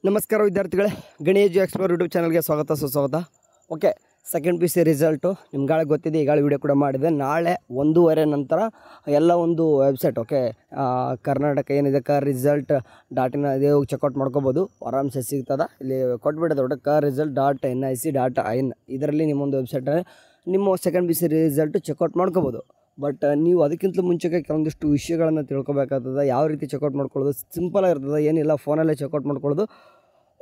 ನಮಸ್ಕಾರ ವಿದ್ಯಾರ್ಥಿಗಳೇ, Ganesh explore YouTube ಚಾನಲ್ಗೆ ಸ್ವಾಗತ ಸುಸ್ವಾಗತ. Okay, second P C result ನಿಮ್ಗಾಳೆ ಗೊತ್ತಿದೆ, ಈಗಾಳೆ ವಿಡಿಯೋ ಕೂಡ ಮಾಡಿದೆ. ನಾಳೆ 1:30 ನಂತರ ಎಲ್ಲ ಒಂದು ವೆಬ್ಸೈಟ್ ಓಕೆ ಕರ್ನಾಟಕ ಏನಿದೆ rizalt.in ಇದೆ, ಹೋಗಿ ಚೆಕ್ಔಟ್ ಮಾಡ್ಕೋಬೋದು, ಆರಾಮ್ಸೆ ಸಿಗ್ತದೆ. ಇಲ್ಲಿ ಕೊಟ್ಬಿಡೋದು ಒಟ್ಟು rizalt.nic.in ಇದರಲ್ಲಿ ನಿಮ್ಮೊಂದು ವೆಬ್ಸೈಟ್ ನಿಮ್ಮ second P C result check out ಮಾಡ್ಕೋಬೋದು. ಬಟ್ ನೀವು ಅದಕ್ಕಿಂತ ಮುಂಚೆಗೆ ಕೆಲವೊಂದಿಷ್ಟು ವಿಷಯಗಳನ್ನು ತಿಳ್ಕೊಬೇಕಾಗ್ತದೆ. ಯಾವ ರೀತಿ ಚೆಕ್ಔಟ್ ಮಾಡ್ಕೊಳ್ಳೋದು ಸಿಂಪಲಾಗಿರ್ತದೆ, ಏನಿಲ್ಲ ಫೋನಲ್ಲೇ ಚೆಕ್ಔಟ್ ಮಾಡ್ಕೊಳ್ಳೋದು.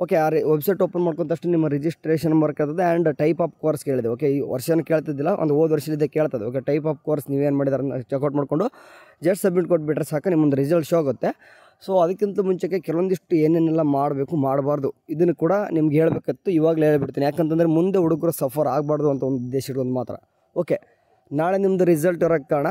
ಓಕೆ, ಆ ವೆಬ್ಸೈಟ್ ಓಪನ್ ಮಾಡ್ಕೊಂತಷ್ಟು ನಿಮ್ಮ ರಿಜಿಸ್ಟ್ರೇಷನ್ ನಂಬರ್ ಕೇಳ್ತದೆ ಆ್ಯಂಡ್ ಟೈಪ್ ಆಫ್ ಕೋರ್ಸ್ ಕೇಳಿದೆ. ಓಕೆ, ಈ ವರ್ಷನ ಕೇಳ್ತಿದ್ದಿಲ್ಲ, ಒಂದು ಹೋದ ವರ್ಷದಿಂದ ಕೇಳ್ತದೆ. ಓಕೆ, ಟೈಪ್ ಆಫ್ ಕೋರ್ಸ್ ನೀವೇನು ಮಾಡಿದಾರೆ ಚೆಕ್ಔಟ್ ಮಾಡಿಕೊಂಡು ಜಸ್ಟ್ ಸಬ್ಮಿಟ್ ಕೊಟ್ಬಿಟ್ರೆ ಸಾಕು, ನಿಮ್ಮೊಂದು ರಿಸಲ್ಟ್ ಶೋ ಆಗುತ್ತೆ. ಸೊ ಅದಕ್ಕಿಂತ ಮುಂಚೆಗೆ ಕೆಲವೊಂದಿಷ್ಟು ಏನೇನೆಲ್ಲ ಮಾಡಬೇಕು ಮಾಡಬಾರ್ದು ಇದನ್ನು ಕೂಡ ನಿಮ್ಗೆ ಹೇಳಬೇಕಿತ್ತು, ಇವಾಗಲೇ ಹೇಳ್ಬಿಡ್ತೀನಿ. ಯಾಕಂತಂದರೆ ಮುಂದೆ ಹುಡುಗರು ಸಫರ್ ಆಗಬಾರ್ದು ಅಂತ ಒಂದು ಉದ್ದೇಶ ಇರೋದು ಮಾತ್ರ. ಓಕೆ, ನಾಳೆ ನಿಮ್ಮದು ರಿಸಲ್ಟ್ ಇರೋಕ್ಕೆ ಕಾರಣ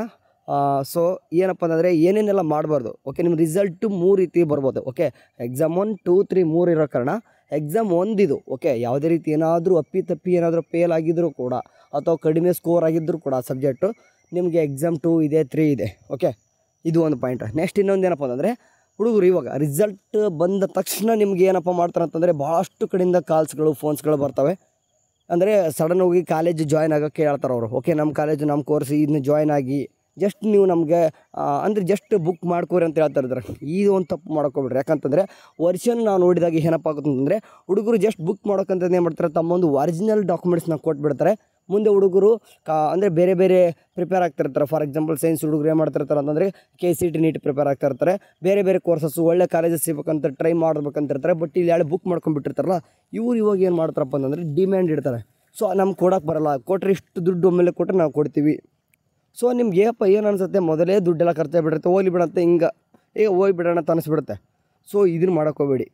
ಸೊ ಏನಪ್ಪ ಅಂತಂದರೆ ಏನೇನೆಲ್ಲ ಮಾಡಬಾರ್ದು. ಓಕೆ, ನಿಮ್ಮ ರಿಸಲ್ಟು 3 ರೀತಿ ಬರ್ಬೋದು. ಓಕೆ, ಎಕ್ಸಾಮ್ 1, 2, 3 3 ಇರೋ ಕಾರಣ ಎಕ್ಸಾಮ್ 1 ಇದು. ಓಕೆ, ಯಾವುದೇ ರೀತಿ ಏನಾದರೂ ಅಪ್ಪಿ ಏನಾದರೂ ಫೇಲ್ ಆಗಿದ್ದರೂ ಕೂಡ ಅಥವಾ ಕಡಿಮೆ ಸ್ಕೋರ್ ಆಗಿದ್ದರೂ ಕೂಡ ಸಬ್ಜೆಕ್ಟು ನಿಮಗೆ ಎಕ್ಸಾಮ್ 2 ಇದೆ, 3 ಇದೆ. ಓಕೆ, ಇದು ಒಂದು ಪಾಯಿಂಟ್. ನೆಕ್ಸ್ಟ್ ಇನ್ನೊಂದು ಏನಪ್ಪ ಅಂತಂದರೆ ಹುಡುಗರು ಇವಾಗ ರಿಸಲ್ಟ್ ಬಂದ ತಕ್ಷಣ ನಿಮ್ಗೆ ಏನಪ್ಪ ಮಾಡ್ತಾರೆ ಅಂತಂದರೆ ಭಾಳಷ್ಟು ಕಡೆಯಿಂದ ಕಾಲ್ಸ್ಗಳು ಫೋನ್ಸ್ಗಳು ಬರ್ತವೆ. ಅಂದರೆ ಸಡನ್ ಹೋಗಿ ಕಾಲೇಜ್ ಜಾಯ್ನ್ ಆಗೋಕ್ಕೆ ಹೇಳ್ತಾರೆ ಅವರು. ಓಕೆ, ನಮ್ಮ ಕಾಲೇಜು ನಮ್ಮ ಕೋರ್ಸ್ ಇದನ್ನ ಜಾಯ್ನ್ ಆಗಿ ಜಸ್ಟ್ ನೀವು ನಮಗೆ ಅಂದರೆ ಜಸ್ಟ್ ಬುಕ್ ಮಾಡ್ಕೋರಿ ಅಂತ ಹೇಳ್ತಾ ಇದ್ದಾರೆ. ಇದು ಒಂದು ತಪ್ಪು ಮಾಡ್ಕೊಬಿಡ್ರಿ. ಯಾಕಂತಂದರೆ ವರ್ಷನ ನಾವು ನೋಡಿದಾಗ ಏನಪ್ಪ ಆಗುತ್ತೆ ಅಂತಂದರೆ ಹುಡುಗರು ಜಸ್ಟ್ ಬುಕ್ ಮಾಡೋಕ್ಕಂತಂದು ಏನು ಮಾಡ್ತಾರೆ, ತಮ್ಮೊಂದು ಒರಿಜಿನಲ್ ಡಾಕ್ಯುಮೆಂಟ್ಸ್ನ ಕೊಟ್ಬಿಡ್ತಾರೆ. ಮುಂದೆ ಹುಡುಗರು ಅಂದರೆ ಬೇರೆ ಬೇರೆ ಪ್ರಿಪೇರ್ ಆಗ್ತಿರ್ತಾರೆ. ಫಾರ್ ಎಕ್ಸಾಂಪಲ್ ಸೈನ್ಸ್ ಹುಡುಗರು ಏನು ಮಾಡ್ತಿರ್ತಾರೆ ಅಂತಂದರೆ KCT ನೀಟ್ ಪ್ರಿಪೇರ್ ಆಗ್ತಾ ಇರ್ತಾರೆ. ಬೇರೆ ಬೇರೆ ಕೋರ್ಸಸ್ಸು ಒಳ್ಳೆ ಕಾಲೇಜಸ್ ಸಿಗ್ಬೇಕಂತ ಟ್ರೈ ಮಾಡ್ಬೇಕಂತಿರ್ತಾರೆ. ಬಟ್ ಇಲ್ಲಿ ಯಾಳೆ ಬುಕ್ ಮಾಡ್ಕೊಂಡ್ಬಿಟ್ಟಿರ್ತಾರಲ್ಲ, ಇವಾಗ ಏನು ಮಾಡ್ತಾರಪ್ಪ ಅಂತಂದರೆ ಡಿಮ್ಯಾಂಡ್ ಇಡ್ತಾರೆ. ಸೊ ನಮ್ಗೆ ಕೊಡೋಕೆ ಬರೋಲ್ಲ, ಕೊಟ್ಟರೆ ಇಷ್ಟು ದುಡ್ಡು ಒಮ್ಮೆಲೆ ಕೊಟ್ಟರೆ ನಾವು ಕೊಡ್ತೀವಿ. ಸೊ ನಿಮ್ಗೆ ಏನಪ್ಪ ಏನು ಅನಿಸುತ್ತೆ, ಮೊದಲೇ ದುಡ್ಡೆಲ್ಲ ಖರ್ಚಾಗಿ ಬಿಡುತ್ತೆ, ಹೋಗ್ಲಿ ಬಿಡಂತೆ ಹಿಂಗೆ ಈಗ ಹೋಗಿ ಬಿಡೋಣ ಅಂತ ಅನಿಸ್ಬಿಡುತ್ತೆ. ಸೊ ಇದನ್ನು ಮಾಡೋಕ್ಕೋಗಬೇಡಿ.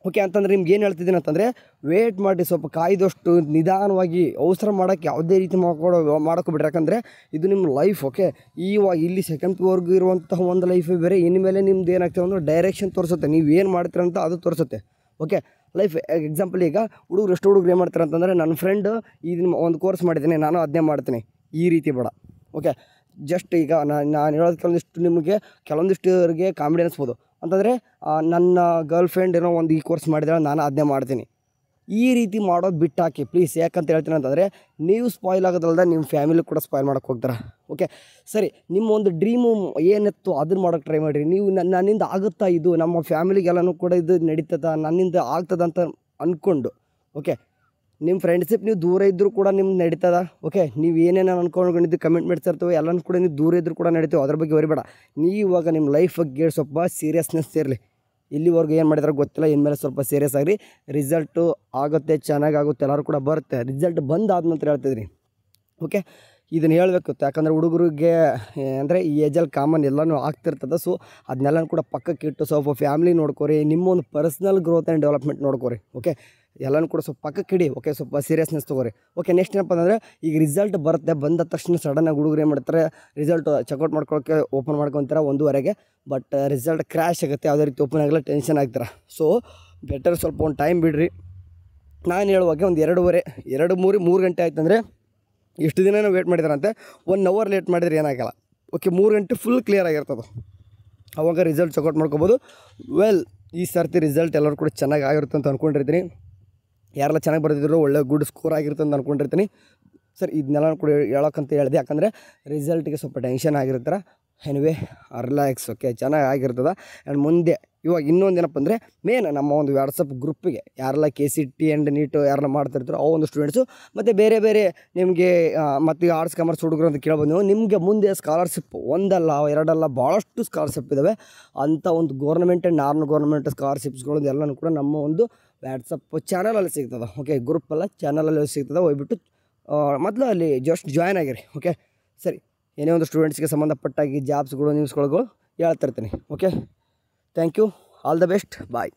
ಓಕೆ, ಅಂತಂದರೆ ನಿಮ್ಗೆ ಏನು ಹೇಳ್ತಿದ್ದೀನಿ ಅಂತಂದರೆ ವೇಟ್ ಮಾಡಿ, ಸ್ವಲ್ಪ ಕಾಯ್ದಷ್ಟು ನಿಧಾನವಾಗಿ ಅವಸರ ಮಾಡೋಕ್ಕೆ ಯಾವುದೇ ರೀತಿ ಮಾಡ್ಕೊಬಿಡ್ರಿ. ಯಾಕಂದರೆ ಇದು ನಿಮ್ಮ ಲೈಫ್. ಓಕೆ, ಇವಾಗ ಇಲ್ಲಿ ಸೆಕೆಂಡ್ವರೆಗೂ ಇರುವಂತಹ ಒಂದು ಲೈಫೇ ಬೇರೆ. ಇನ್ಮೇಲೆ ನಿಮ್ದು ಏನಾಗ್ತದೆ ಅಂದ್ರೆ ಡೈರೆಕ್ಷನ್ ತೋರಿಸುತ್ತೆ, ನೀವು ಏನು ಮಾಡ್ತೀರ ಅಂತ ಅದು ತೋರಿಸುತ್ತೆ. ಓಕೆ, ಲೈಫ್ ಎಕ್ಸಾಂಪಲ್ ಈಗ ಹುಡುಗರು ಎಷ್ಟು ಹುಡುಗರು ಏನು ಮಾಡ್ತಾರೆ ಅಂತಂದರೆ ನನ್ನ ಫ್ರೆಂಡ್ ಇದನ್ನು ಒಂದು ಕೋರ್ಸ್ ಮಾಡಿದ್ದೀನಿ, ನಾನು ಅದನ್ನೇ ಮಾಡ್ತೀನಿ, ಈ ರೀತಿ ಬೇಡ. ಓಕೆ, ಜಸ್ಟ್ ಈಗ ನಾನು ಹೇಳೋದು ಕೆಲವೊಂದಿಷ್ಟರಿಗೆ ಕಾಮಿಡಿ ಅನಿಸ್ಬೋದು. ಅಂತಂದರೆ ನನ್ನ ಗರ್ಲ್ ಫ್ರೆಂಡ್ ಏನೋ ಒಂದು ಈ ಕೋರ್ಸ್ ಮಾಡಿದರೆ ನಾನು ಅದನ್ನೇ ಮಾಡ್ತೀನಿ, ಈ ರೀತಿ ಮಾಡೋದು ಬಿಟ್ಟು ಹಾಕಿ ಪ್ಲೀಸ್. ಯಾಕಂತ ಹೇಳ್ತೀನಿ ಅಂತಂದರೆ ನೀವು ಸ್ಪಾಯ್ಲ್ ಆಗೋದಲ್ದ ನಿಮ್ಮ ಫ್ಯಾಮಿಲಿ ಕೂಡ ಸ್ಪಾಯ್ಲ್ ಮಾಡೋಕ್ಕೆ ಹೋಗ್ತಾರೆ. ಓಕೆ, ಸರಿ, ನಿಮ್ಮ ಒಂದು ಡ್ರೀಮು ಏನಿತ್ತು ಅದನ್ನು ಮಾಡೋಕ್ಕೆ ಟ್ರೈ ಮಾಡಿರಿ. ನೀವು ನನ್ನಿಂದ ಆಗುತ್ತಾ, ಇದು ನಮ್ಮ ಫ್ಯಾಮಿಲಿಗೆಲ್ಲನೂ ಕೂಡ ಇದು ನಡೀತದ, ನನ್ನಿಂದ ಆಗ್ತದ ಅಂತ ಅಂದ್ಕೊಂಡು ಓಕೆ, ನಿಮ್ಮ ಫ್ರೆಂಡ್ಶಿಪ್ ನೀವು ದೂರ ಇದ್ದರೂ ಕೂಡ ನಿಮ್ಗೆ ನಡೀತದ. ಓಕೆ, ನೀವು ಏನೇನು ಅಂದ್ಕೊಂಡಿದ್ದು ಕಮಿಟ್ಮೆಂಟ್ಸ್ ಇರ್ತವೆ ಎಲ್ಲನೂ ಕೂಡ ನೀವು ದೂರ ಇದ್ದರೂ ಕೂಡ ನಡೀತೀವಿ, ಅದ್ರ ಬಗ್ಗೆ ಹೊರಿಬೇಡ. ನೀವು ಇವಾಗ ನಿಮ್ಮ ಲೈಫ್ ಬಗ್ಗೆ ಸ್ವಲ್ಪ ಸೀರಿಯಸ್ನೆಸ್ ಇರಲಿ. ಇಲ್ಲಿವರೆಗೂ ಏನು ಮಾಡಿದ್ರೆ ಗೊತ್ತಿಲ್ಲ, ಇನ್ಮೇಲೆ ಸ್ವಲ್ಪ ಸೀರಿಯಸ್ ಆಗಿರಿ. ರಿಸಲ್ಟು ಆಗುತ್ತೆ, ಚೆನ್ನಾಗಾಗುತ್ತೆ, ಎಲ್ಲರೂ ಕೂಡ ಬರುತ್ತೆ. ರಿಸಲ್ಟ್ ಬಂದಾದ ನಂತರ ಹೇಳ್ತಿದ್ರಿ. ಓಕೆ, ಇದನ್ನು ಹೇಳಬೇಕಿತ್ತು. ಯಾಕಂದರೆ ಹುಡುಗರಿಗೆ ಅಂದರೆ ಈ ಏಜಲ್ಲಿ ಕಾಮನ್ ಎಲ್ಲನೂ ಆಗ್ತಿರ್ತದೆ. ಸೊ ಅದನ್ನೆಲ್ಲನೂ ಕೂಡ ಪಕ್ಕಕ್ಕೆ ಇಟ್ಟು ಸ್ವಲ್ಪ ಫ್ಯಾಮಿಲಿ ನೋಡ್ಕೊರಿ, ನಿಮ್ಮೊಂದು ಪರ್ಸ್ನಲ್ ಗ್ರೋತ್ ಆ್ಯಂಡ್ ಡೆವಲಪ್ಮೆಂಟ್ ನೋಡ್ಕೊರಿ. ಓಕೆ, ಎಲ್ಲನೂ ಕೂಡ ಸ್ವಲ್ಪ ಪಕ್ಕಕ್ಕೆ ಇಡಿ. ಓಕೆ, ಸ್ವಲ್ಪ ಸೀರಿಯಸ್ನೆಸ್ ತೊಗೊರಿ. ಓಕೆ, ನೆಕ್ಸ್ಟ್ ಏನಪ್ಪ ಅಂದರೆ ಈಗ ರಿಸಲ್ಟ್ ಬರುತ್ತೆ, ಬಂದ ತಕ್ಷಣ ಸಡನ್ನಾಗಿ ಹುಡುಗರು ಏನು ಮಾಡ್ತಾರೆ, ರಿಸಲ್ಟ್ ಚೆಕ್ಔಟ್ ಮಾಡ್ಕೊಳ್ಳೋಕ್ಕೆ ಓಪನ್ ಮಾಡ್ಕೊತಾರೆ 1:30ಗೆ. ಬಟ್ ರಿಸಲ್ಟ್ ಕ್ರ್ಯಾಶ್ ಆಗುತ್ತೆ, ಯಾವುದೇ ರೀತಿ ಓಪನ್ ಆಗಲ್ಲ, ಟೆನ್ಷನ್ ಆಗ್ತಾರೆ. ಸೊ ಬೆಟರ್ ಸ್ವಲ್ಪ ಒಂದು ಟೈಮ್ ಬಿಡ್ರಿ. ನಾನು ಹೇಳುವಾಗ ಒಂದು 2:30 ಗಂಟೆ ಆಯ್ತಂದರೆ ಎಷ್ಟು ದಿನ ವೇಟ್ ಮಾಡಿದಾರಂತೆ, 1 ಅವರ್ ಲೇಟ್ ಮಾಡಿದ್ರೆ ಏನಾಗಲ್ಲ. ಓಕೆ, 3 ಗಂಟೆ ಫುಲ್ ಕ್ಲಿಯರ್ ಆಗಿರ್ತದೆ, ಆವಾಗ ರಿಸಲ್ಟ್ ಚೆಕ್ಔಟ್ ಮಾಡ್ಕೊಬೋದು. ವೆಲ್, ಈ ಸರ್ತಿ ರಿಸಲ್ಟ್ ಎಲ್ಲರೂ ಕೂಡ ಚೆನ್ನಾಗಿ ಆಗಿರುತ್ತೆ ಅಂತ ಅಂದ್ಕೊಂಡಿರ್ತೀನಿ. ಯಾರೆಲ್ಲ ಚೆನ್ನಾಗಿ ಬರ್ತಿದ್ರು ಒಳ್ಳೆ ಗುಡ್ ಸ್ಕೋರ್ ಆಗಿರುತ್ತೆ ಅಂತ ಅಂದ್ಕೊಂಡಿರ್ತೀನಿ. ಸರ್, ಇದನ್ನೆಲ್ಲ ಕೂಡ ಹೇಳೋಕ್ಕಂತ ಹೇಳಿದೆ, ಯಾಕಂದರೆ ರಿಸಲ್ಟಿಗೆ ಸ್ವಲ್ಪ ಟೆನ್ಷನ್ ಆಗಿರ್ತಾರೆ. Anyway relax. ಓಕೆ, ಚೆನ್ನಾಗಿ ಆಗಿರ್ತದೆ. ಆ್ಯಂಡ್ ಮುಂದೆ ಇವಾಗ ಇನ್ನೊಂದು ಏನಪ್ಪ ಅಂದರೆ ಮೇನ್ ನಮ್ಮ ಒಂದು ವಾಟ್ಸಪ್ ಗ್ರೂಪಿಗೆ ಯಾರೆಲ್ಲ KCT ಆ್ಯಂಡ್ ನೀಟ್ ಯಾರೆಲ್ಲ ಮಾಡ್ತಿರ್ತಾರೋ ಆ ಒಂದು ಸ್ಟೂಡೆಂಟ್ಸು ಮತ್ತು ಬೇರೆ ಬೇರೆ ನಿಮಗೆ ಮತ್ತು ಆರ್ಟ್ಸ್ ಕಾಮರ್ಸ್ ಹುಡುಗರು ಅಂತ ಕೇಳ್ಬೋದು ನೀವು. ನಿಮಗೆ ಮುಂದೆ ಸ್ಕಾಲರ್ಶಿಪ್ ಒಂದಲ್ಲ ಎರಡಲ್ಲ ಭಾಳಷ್ಟು ಸ್ಕಾಲರ್ಶಿಪ್ ಇದ್ದಾವೆ. ಅಂಥ ಒಂದು ಗೌರ್ಮೆಂಟ್ ಆ್ಯಂಡ್ ನಾನ್ ಗೌರ್ಮೆಂಟ್ ಸ್ಕಾಲರ್ಶಿಪ್ಸ್ಗಳು ಎಲ್ಲನೂ ಕೂಡ ನಮ್ಮ ಒಂದು ವಾಟ್ಸಪ್ ಚಾನಲಲ್ಲಿ ಸಿಗ್ತದೆ. ಓಕೆ, ಗ್ರೂಪಲ್ಲ ಚಾನಲಲ್ಲಿ ಸಿಗ್ತದೆ, ಹೋಗ್ಬಿಟ್ಟು ಮೊದಲು ಅಲ್ಲಿ ಜಸ್ಟ್ ಜಾಯ್ನ್ ಆಗಿರಿ. ಓಕೆ, ಸರಿ, ಏನೇ ಒಂದು ಸ್ಟೂಡೆಂಟ್ಸ್ಗೆ ಸಂಬಂಧಪಟ್ಟಾಗಿ ಜಾಬ್ಸ್ಗಳು ನ್ಯೂಸ್ಗಳು ಹೇಳ್ತಿರ್ತೀನಿ. Okay, thank you, all the best, bye.